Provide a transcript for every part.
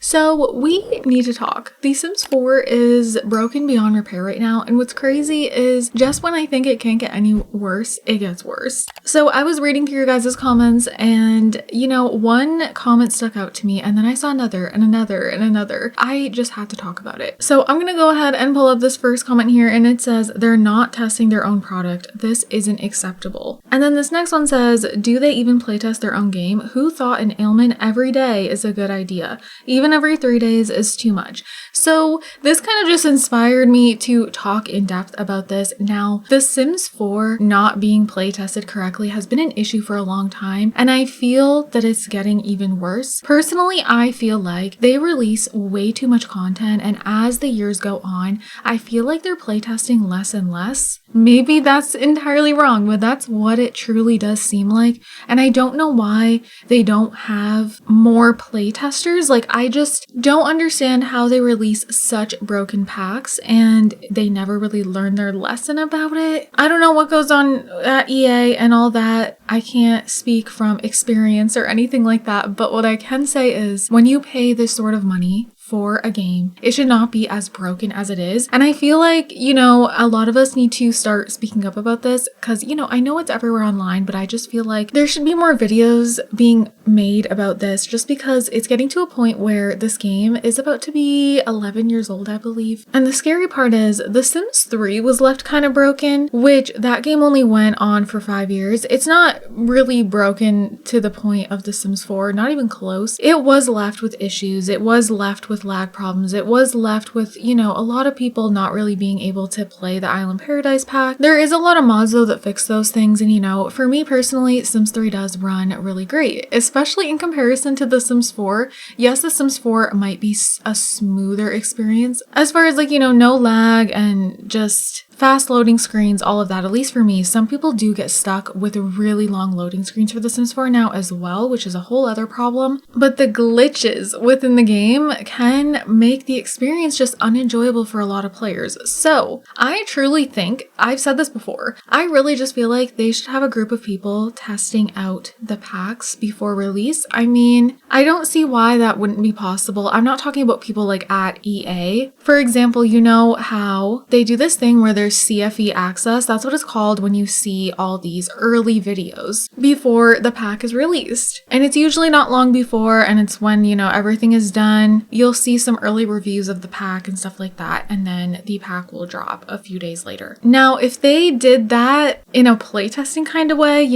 So we need to talk. The Sims 4 is broken beyond repair right now, and what's crazy is just when I think it can't get any worse, it gets worse. So I was reading through your guys' comments, and one comment stuck out to me, and then I saw another and another and another. I just had to talk about it. So I'm gonna go ahead and pull up this first comment here, and it says, they're not testing their own product. This isn't acceptable. And then this next one says, do they even playtest their own game? Who thought an ailment every day is a good idea? Even every 3 days is too much. So this kind of just inspired me to talk in depth about this. Now, The Sims 4 not being play tested correctly has been an issue for a long time, and I feel that it's getting even worse. Personally, I feel like they release way too much content, and as the years go on, I feel like they're playtesting less and less. Maybe that's entirely wrong, but that's what it truly does seem like. And I don't know why they don't have more playtesters. Like, I just don't understand how they release such broken packs and they never really learn their lesson about it. I don't know what goes on at EA and all that. I can't speak from experience or anything like that, but what I can say is when you pay this sort of money for a game, it should not be as broken as it is. And I feel like, a lot of us need to start speaking up about this because, I know it's everywhere online, but I just feel like there should be more videos being made about this just because it's getting to a point where this game is about to be 11 years old, I believe. And the scary part is The Sims 3 was left kind of broken, which that game only went on for 5 years. It's not really broken to the point of The Sims 4, not even close. It was left with issues. It was left with lag problems. It was left with, a lot of people not really being able to play the Island Paradise pack. There is a lot of mods though that fix those things, and for me personally, Sims 3 does run really great, especially in comparison to The Sims 4. Yes, The Sims 4 might be a smoother experience as far as no lag and just fast loading screens, all of that, at least for me. Some people do get stuck with really long loading screens for The Sims 4 now as well, which is a whole other problem. But the glitches within the game can make the experience just unenjoyable for a lot of players. So I truly think, I've said this before, I really just feel like they should have a group of people testing out the packs before release. I mean, I don't see why that wouldn't be possible. I'm not talking about people like at EA. For example, how they do this thing where there's CFE access. That's what it's called when you see all these early videos before the pack is released. And it's usually not long before, and it's when, everything is done. You'll see some early reviews of the pack and stuff like that, and then the pack will drop a few days later. Now, if they did that in a playtesting kind of way,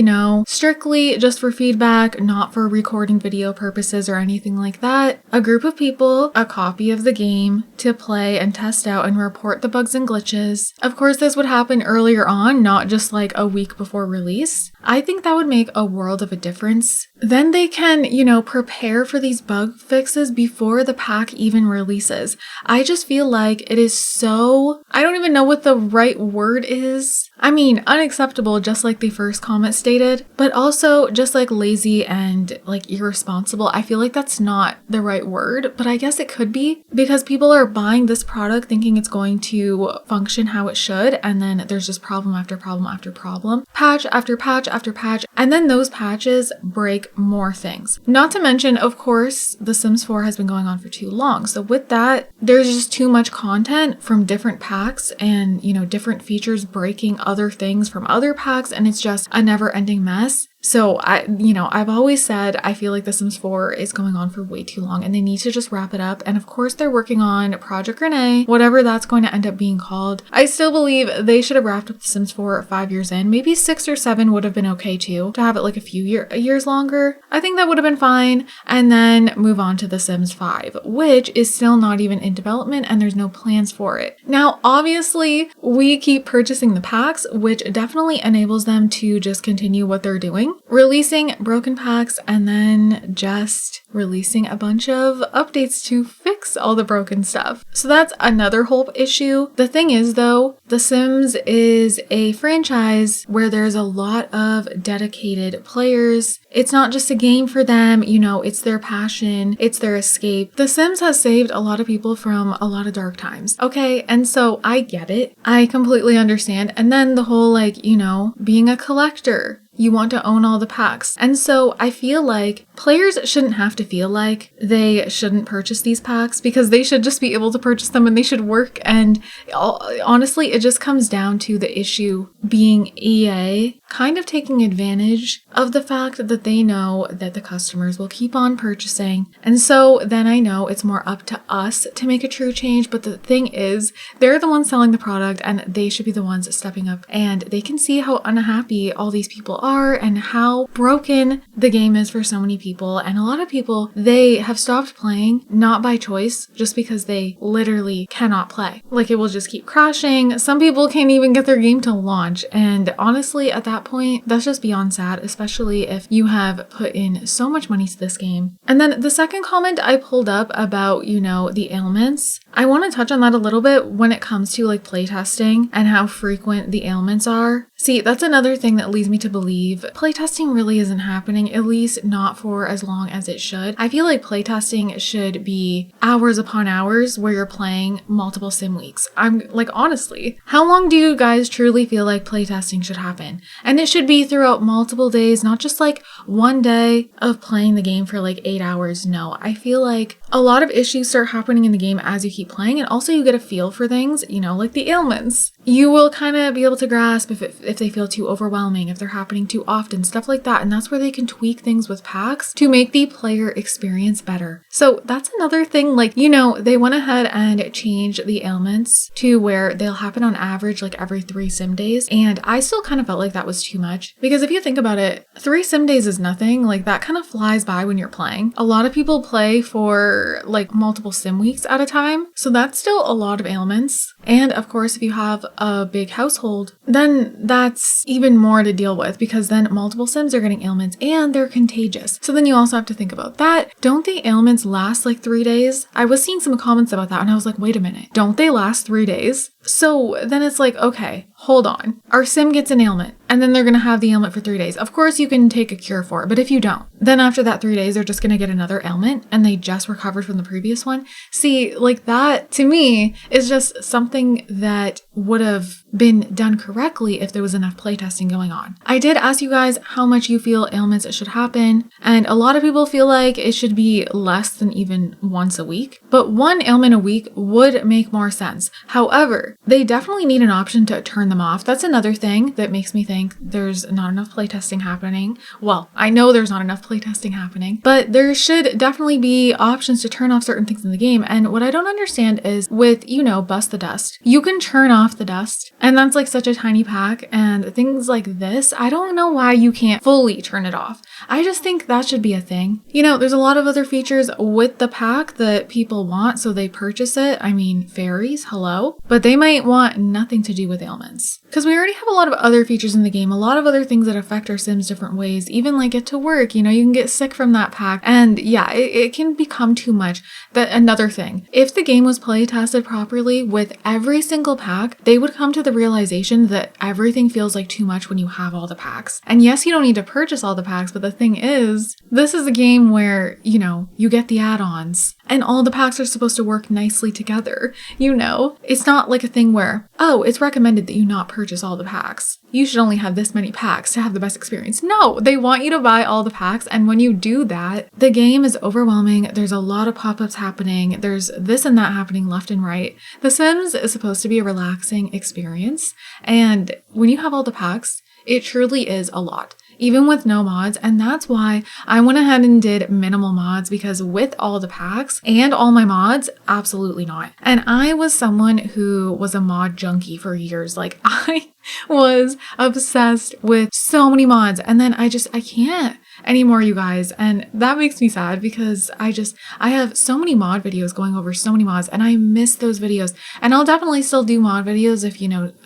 strictly just for feedback, not for recording video purposes or anything like that, a group of people, a copy of the game to play and test out and report the bugs and glitches. Of course, this would happen earlier on, not just like a week before release. I think that would make a world of a difference. Then they can, prepare for these bug fixes before the pack even releases. I just feel like it is so, I don't even know what the right word is. I mean, unacceptable, just like the first comment stated, but also just like lazy and like irresponsible. I feel like that's not the right word, but I guess it could be because people are buying this product thinking it's going to function how it should, and then there's just problem after problem after problem, patch after patch after patch, and then those patches break more things. Not to mention, of course, The Sims 4 has been going on for too long, so with that, there's just too much content from different packs and, different features breaking other things from other packs, and it's just a never-ending mess. So I've always said I feel like The Sims 4 is going on for way too long and they need to just wrap it up. And of course they're working on Project Renee, whatever that's going to end up being called. I still believe they should have wrapped up The Sims 4 5 years in. Maybe 6 or 7 would have been okay too, to have it like a few years longer. I think that would have been fine. And then move on to The Sims 5, which is still not even in development and there's no plans for it. Now, obviously we keep purchasing the packs, which definitely enables them to just continue what they're doing. Releasing broken packs and then just releasing a bunch of updates to fix all the broken stuff. So that's another whole issue. The thing is though, The Sims is a franchise where there's a lot of dedicated players. It's not just a game for them, it's their passion, it's their escape. The Sims has saved a lot of people from a lot of dark times. Okay, and so I get it. I completely understand. And then the whole being a collector. You want to own all the packs. And so I feel like players shouldn't have to feel like they shouldn't purchase these packs, because they should just be able to purchase them and they should work. And honestly, it just comes down to the issue being EA kind of taking advantage of the fact that they know that the customers will keep on purchasing. And so then I know it's more up to us to make a true change. But the thing is, they're the ones selling the product and they should be the ones stepping up, and they can see how unhappy all these people are and how broken the game is for so many people. And a lot of people, they have stopped playing not by choice, just because they literally cannot play. Like, it will just keep crashing. Some people can't even get their game to launch. And honestly, at that point, that's just beyond sad, especially if you have put in so much money to this game. And then the second comment I pulled up about, the ailments, I want to touch on that a little bit when it comes to like playtesting and how frequent the ailments are. See, that's another thing that leads me to believe playtesting really isn't happening, at least not for as long as it should. I feel like playtesting should be hours upon hours where you're playing multiple sim weeks. I'm like, honestly, how long do you guys truly feel like playtesting should happen? And it should be throughout multiple days, not just like one day of playing the game for like 8 hours. No, I feel like a lot of issues start happening in the game as you keep playing, and also you get a feel for things, like the ailments. You will kind of be able to grasp if they feel too overwhelming, if they're happening too often, stuff like that. And that's where they can tweak things with packs to make the player experience better. So that's another thing, like, they went ahead and changed the ailments to where they'll happen on average like every 3 sim days. And I still kind of felt like that was too much, because if you think about it, 3 sim days is nothing. Like, that kind of flies by when you're playing. A lot of people play for like multiple sim weeks at a time. So that's still a lot of ailments. And of course, if you have a big household, then that's even more to deal with, because then multiple sims are getting ailments and they're contagious. So then you also have to think about that. Don't the ailments last like 3 days? I was seeing some comments about that and I was like, wait a minute, don't they last 3 days? So then it's like, okay, hold on. Our sim gets an ailment and then they're going to have the ailment for 3 days. Of course, you can take a cure for it, but if you don't, then after that 3 days, they're just going to get another ailment and they just recovered from the previous one. See, like, that to me is just something that would have been done correctly if there was enough playtesting going on. I did ask you guys how much you feel ailments should happen, and a lot of people feel like it should be less than even once a week, but 1 ailment a week would make more sense. However, they definitely need an option to turn them off. That's another thing that makes me think there's not enough playtesting happening. Well, I know there's not enough playtesting happening, but there should definitely be options to turn off certain things in the game. And what I don't understand is with, Bust the Dust, you can turn off the dust, and that's like such a tiny pack, and things like this, I don't know why you can't fully turn it off. I just think that should be a thing. There's a lot of other features with the pack that people want, so they purchase it. I mean, fairies, hello, but they might want nothing to do with ailments, because we already have a lot of other features in the game, a lot of other things that affect our sims different ways, even like get to work, you can get sick from that pack, and yeah, it can become too much. That another thing, if the game was play tested properly with every single pack, they would come to the realization that everything feels like too much when you have all the packs. And yes, you don't need to purchase all the packs, but the thing is, this is a game where, you get the add-ons and all the packs are supposed to work nicely together. It's not like a thing where, oh, it's recommended that you not purchase all the packs. You should only have this many packs to have the best experience. No, they want you to buy all the packs. And when you do that, the game is overwhelming. There's a lot of pop-ups happening. There's this and that happening left and right. The Sims is supposed to be a relaxing experience. And when you have all the packs, it truly is a lot, even with no mods. And that's why I went ahead and did minimal mods, because with all the packs and all my mods, absolutely not. And I was someone who was a mod junkie for years. Like, I was obsessed with so many mods, and then I can't anymore, you guys. And that makes me sad, because I have so many mod videos going over so many mods, and I miss those videos. And I'll definitely still do mod videos if,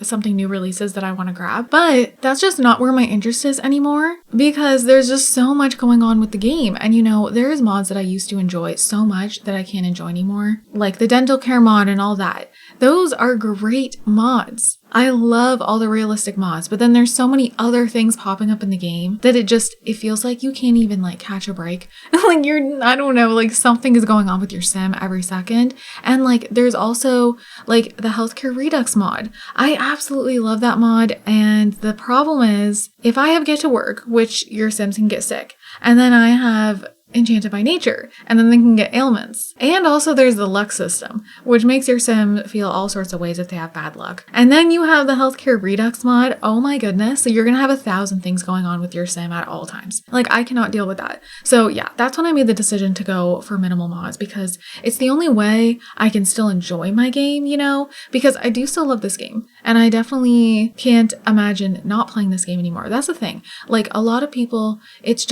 something new releases that I want to grab, but that's just not where my interest is anymore, because there's just so much going on with the game. And there's mods that I used to enjoy so much that I can't enjoy anymore, like the dental care mod and all that. Those are great mods, I love all the realistic mods, but then there's so many other things popping up in the game that it feels like you can't even like catch a break. Like I don't know, like something is going on with your sim every second. And like there's also like the healthcare redux mod. I absolutely love that mod. And the problem is if I have get to work, which your sims can get sick, and then I have enchanted by nature, and then they can get ailments. And also there's the luck system, which makes your sim feel all sorts of ways if they have bad luck. And then you have the healthcare redux mod. Oh my goodness. So you're gonna have 1,000 things going on with your sim at all times. Like I cannot deal with that. So yeah, that's when I made the decision to go for minimal mods, because it's the only way I can still enjoy my game, you know, because I do still love this game. And I definitely can't imagine not playing this game anymore. That's the thing. Like a lot of people, it's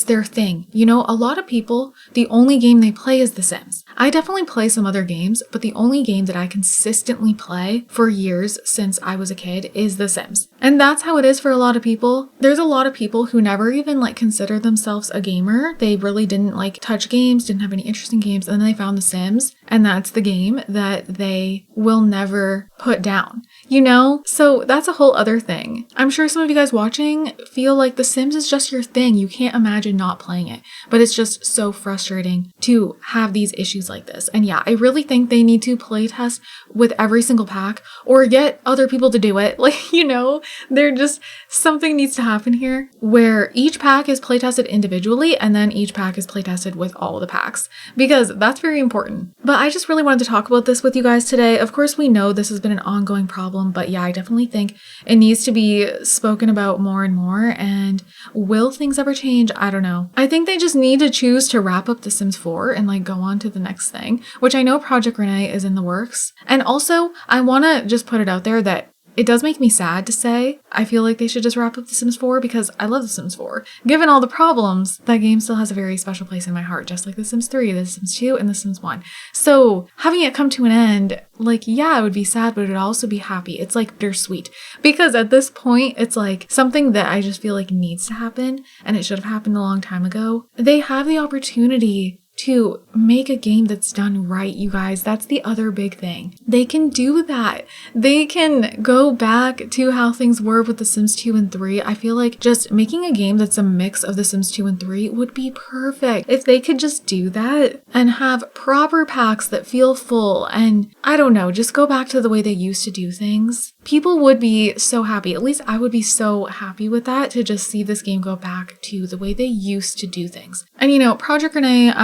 their thing. You know, a lot of people, the only game they play is The Sims. I definitely play some other games, but the only game that I consistently play for years since I was a kid is The Sims. And that's how it is for a lot of people. There's a lot of people who never even like consider themselves a gamer. They really didn't like touch games, didn't have any interest in games, and then they found The Sims, and that's the game that they will never put down. You know? So that's a whole other thing. I'm sure some of you guys watching feel like The Sims is just your thing. You can't imagine not playing it. But it's just so frustrating to have these issues like this. And yeah, I really think they need to playtest with every single pack or get other people to do it. Like, you know, something needs to happen here where each pack is playtested individually and then each pack is playtested with all the packs, because that's very important. But I just really wanted to talk about this with you guys today. Of course, we know this has been an ongoing problem, but yeah, I definitely think it needs to be spoken about more and more. And will things ever change? I don't know. I think they just need to choose to wrap up The Sims 4 and like go on to the next thing, which I know Project Renee is in the works. And also, I want to just put it out there that it does make me sad to say I feel like they should just wrap up The Sims 4, because I love The Sims 4. Given all the problems, that game still has a very special place in my heart, just like The Sims 3, The Sims 2, and The Sims 1. So having it come to an end, like, yeah, it would be sad, but it would also be happy. It's like bittersweet, because at this point, it's like something that I just feel like needs to happen, and it should have happened a long time ago. They have the opportunity to make a game that's done right, you guys. That's the other big thing. They can do that. They can go back to how things were with The Sims 2 and 3. I feel like just making a game that's a mix of The Sims 2 and 3 would be perfect. If they could just do that and have proper packs that feel full, and I don't know, just go back to the way they used to do things, people would be so happy. At least I would be so happy with that, to just see this game go back to the way they used to do things. And you know, Project Renee,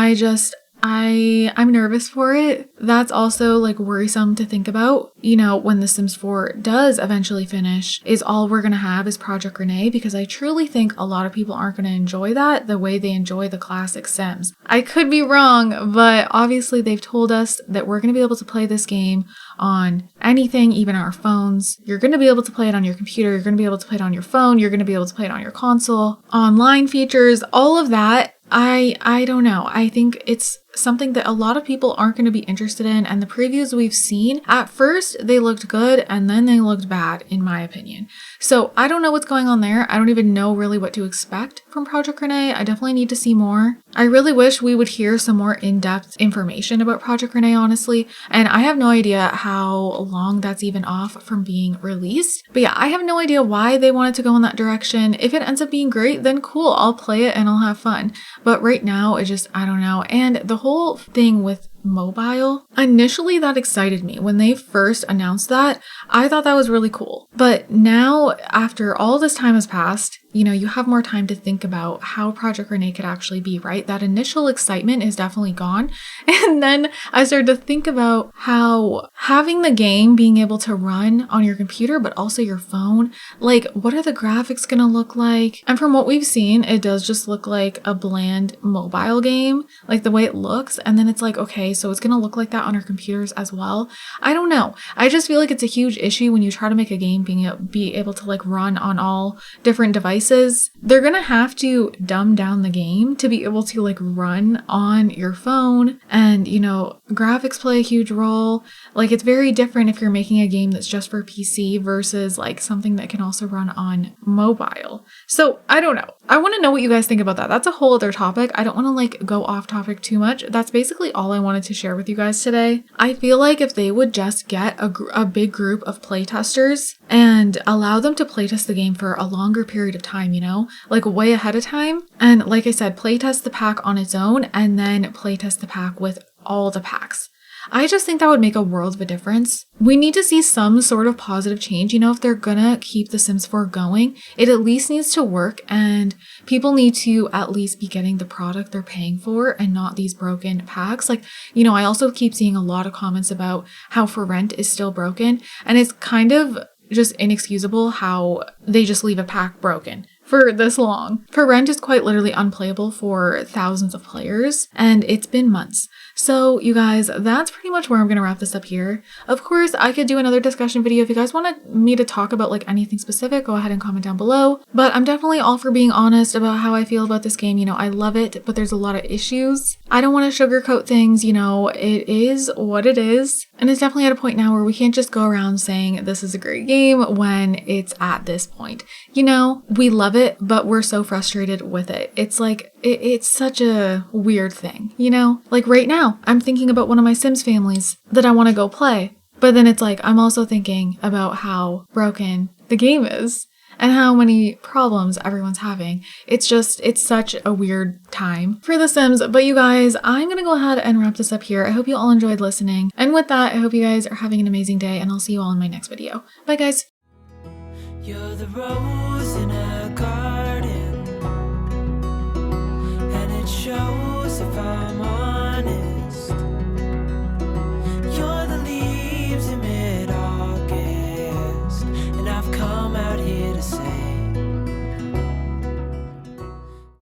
I'm nervous for it. That's also like worrisome to think about. You know, when The Sims 4 does eventually finish, is all we're gonna have is Project Renee, because I truly think a lot of people aren't gonna enjoy that the way they enjoy the classic Sims. I could be wrong, but obviously they've told us that we're gonna be able to play this game on anything, even our phones. You're gonna be able to play it on your computer, you're gonna be able to play it on your phone, you're gonna be able to play it on your console, online features, all of that. I don't know. I think it's something that a lot of people aren't going to be interested in, and the previews we've seen, at first they looked good and then they looked bad, in my opinion. So I don't know what's going on there. I don't even know really what to expect from Project Renee. I definitely need to see more. I really wish we would hear some more in-depth information about Project Renee, honestly, and I have no idea how long that's even off from being released. But yeah, I have no idea why they wanted to go in that direction. If it ends up being great, then cool, I'll play it and I'll have fun. But right now, I don't know. And the whole thing with mobile, initially that excited me. When they first announced that, I thought that was really cool. But now, after all this time has passed, you know, you have more time to think about how Project Renee could actually be, right? That initial excitement is definitely gone. And then I started to think about how having the game being able to run on your computer, but also your phone, like, what are the graphics gonna look like? And from what we've seen, it does just look like a bland mobile game, like the way it looks. And then it's like, okay, so it's gonna look like that on our computers as well. I don't know. I just feel like it's a huge issue when you try to make a game be able to like run on all different devices. They're gonna have to dumb down the game to be able to like run on your phone, and you know, graphics play a huge role. Like, it's very different if you're making a game that's just for PC versus like something that can also run on mobile. So I don't know. I want to know what you guys think about that. That's a whole other topic. I don't want to like go off topic too much. That's basically all I wanted to share with you guys today. I feel like if they would just get a big group of playtesters and allow them to playtest the game for a longer period of time, you know, like way ahead of time. And like I said, playtest the pack on its own and then playtest the pack with all the packs. I just think that would make a world of a difference. We need to see some sort of positive change. You know, if they're gonna keep The Sims 4 going, it at least needs to work and people need to at least be getting the product they're paying for and not these broken packs. Like, you know, I also keep seeing a lot of comments about how For Rent is still broken, and it's kind of just inexcusable how they just leave a pack broken for this long. For Rent is quite literally unplayable for thousands of players, and it's been months. So you guys, that's pretty much where I'm going to wrap this up here. Of course, I could do another discussion video. If you guys wanted me to talk about like anything specific, go ahead and comment down below. But I'm definitely all for being honest about how I feel about this game. You know, I love it, but there's a lot of issues. I don't want to sugarcoat things. You know, it is what it is. And it's definitely at a point now where we can't just go around saying this is a great game when it's at this point. You know, we love it, but we're so frustrated with it. It's like, it's such a weird thing, you know? Like right now, I'm thinking about one of my Sims families that I want to go play. But then it's like, I'm also thinking about how broken the game is and how many problems everyone's having. It's such a weird time for The Sims. But you guys, I'm going to go ahead and wrap this up here. I hope you all enjoyed listening. And with that, I hope you guys are having an amazing day, and I'll see you all in my next video. Bye, guys. You're the rose in a garden, and it shows if I'm honest. You're the leaves in mid-August, and I've come out here to say